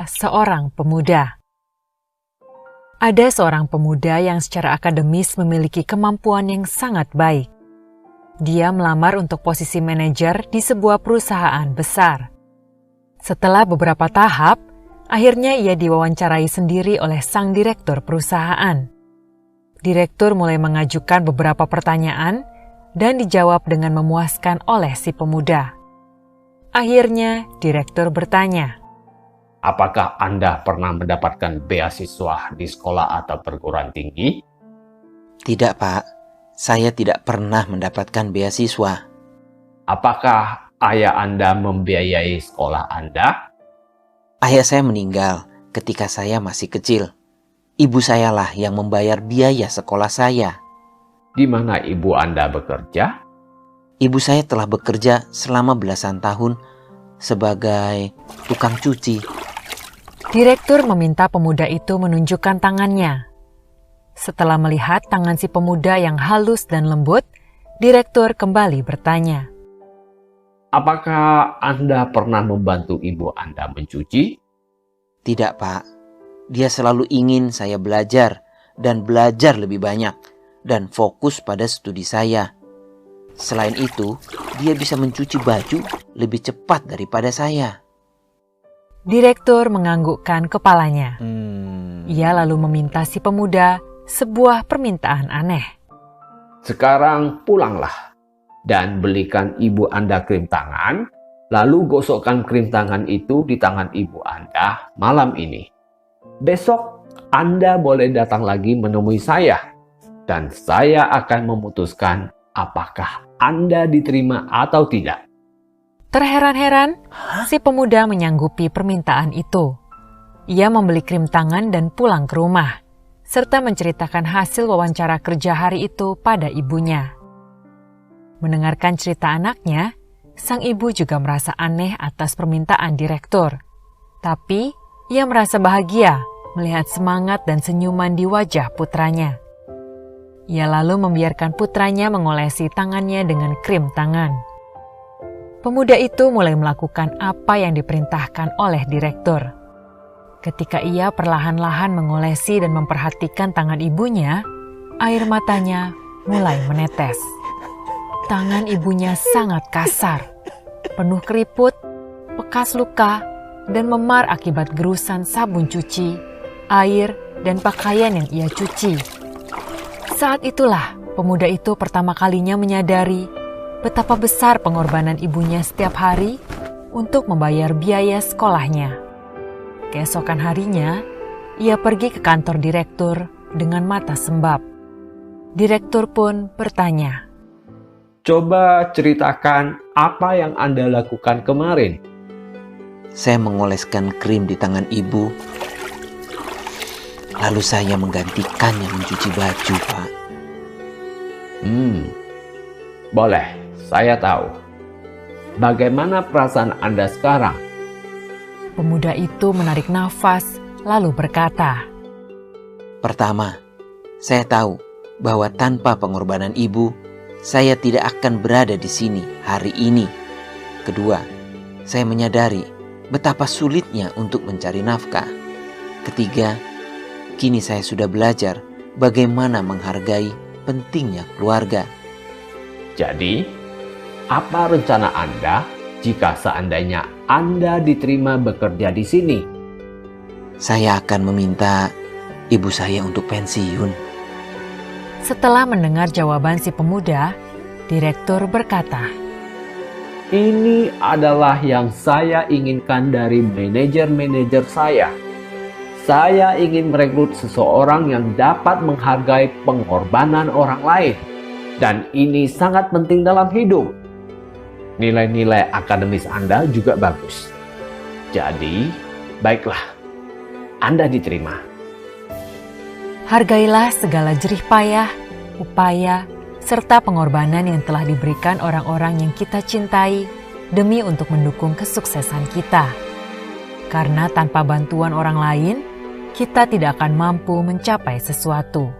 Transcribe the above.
Seorang pemuda. Ada seorang pemuda yang secara akademis memiliki kemampuan yang sangat baik. Dia melamar untuk posisi manajer di sebuah perusahaan besar. Setelah beberapa tahap, akhirnya ia diwawancarai sendiri oleh sang direktur perusahaan. Direktur mulai mengajukan beberapa pertanyaan dan dijawab dengan memuaskan oleh si pemuda. Akhirnya, direktur bertanya, "Apakah Anda pernah mendapatkan beasiswa di sekolah atau perguruan tinggi?" Tidak, Pak. Saya tidak pernah mendapatkan beasiswa. "Apakah ayah Anda membiayai sekolah Anda?" Ayah saya meninggal ketika saya masih kecil. Ibu sayalah yang membayar biaya sekolah saya. "Di mana ibu Anda bekerja?" Ibu saya telah bekerja selama belasan tahun sebagai tukang cuci. Direktur meminta pemuda itu menunjukkan tangannya. Setelah melihat tangan si pemuda yang halus dan lembut, direktur kembali bertanya, "Apakah Anda pernah membantu ibu Anda mencuci?" Tidak, Pak. Dia selalu ingin saya belajar dan belajar lebih banyak dan fokus pada studi saya. Selain itu, dia bisa mencuci baju lebih cepat daripada saya. Direktur menganggukkan kepalanya. Ia lalu meminta si pemuda sebuah permintaan aneh. "Sekarang pulanglah dan belikan ibu Anda krim tangan, lalu gosokkan krim tangan itu di tangan ibu Anda malam ini. Besok Anda boleh datang lagi menemui saya, dan saya akan memutuskan apakah Anda diterima atau tidak." Terheran-heran, si pemuda menyanggupi permintaan itu. Ia membeli krim tangan dan pulang ke rumah, serta menceritakan hasil wawancara kerja hari itu pada ibunya. Mendengarkan cerita anaknya, sang ibu juga merasa aneh atas permintaan direktur. Tapi, ia merasa bahagia melihat semangat dan senyuman di wajah putranya. Ia lalu membiarkan putranya mengolesi tangannya dengan krim tangan. Pemuda itu mulai melakukan apa yang diperintahkan oleh direktur. Ketika ia perlahan-lahan mengolesi dan memperhatikan tangan ibunya, air matanya mulai menetes. Tangan ibunya sangat kasar, penuh keriput, bekas luka, dan memar akibat gerusan sabun cuci, air, dan pakaian yang ia cuci. Saat itulah pemuda itu pertama kalinya menyadari betapa besar pengorbanan ibunya setiap hari untuk membayar biaya sekolahnya. Keesokan harinya, ia pergi ke kantor direktur dengan mata sembab. Direktur pun bertanya, "Coba ceritakan apa yang Anda lakukan kemarin." Saya mengoleskan krim di tangan ibu, lalu saya menggantikannya mencuci baju, Pak. Boleh, saya tahu. Bagaimana perasaan Anda sekarang? Pemuda itu menarik nafas lalu berkata, Pertama, saya tahu bahwa tanpa pengorbanan ibu, saya tidak akan berada di sini hari ini. Kedua, saya menyadari betapa sulitnya untuk mencari nafkah. Ketiga, kini saya sudah belajar bagaimana menghargai pentingnya keluarga. Jadi, apa rencana Anda jika seandainya Anda diterima bekerja di sini? Saya akan meminta ibu saya untuk pensiun. Setelah mendengar jawaban si pemuda, direktur berkata, "Ini adalah yang saya inginkan dari manajer-manajer saya. Saya ingin merekrut seseorang yang dapat menghargai pengorbanan orang lain. Dan ini sangat penting dalam hidup. Nilai-nilai akademis Anda juga bagus. Jadi, baiklah, Anda diterima." Hargailah segala jerih payah, upaya, serta pengorbanan yang telah diberikan orang-orang yang kita cintai demi untuk mendukung kesuksesan kita. Karena tanpa bantuan orang lain, kita tidak akan mampu mencapai sesuatu.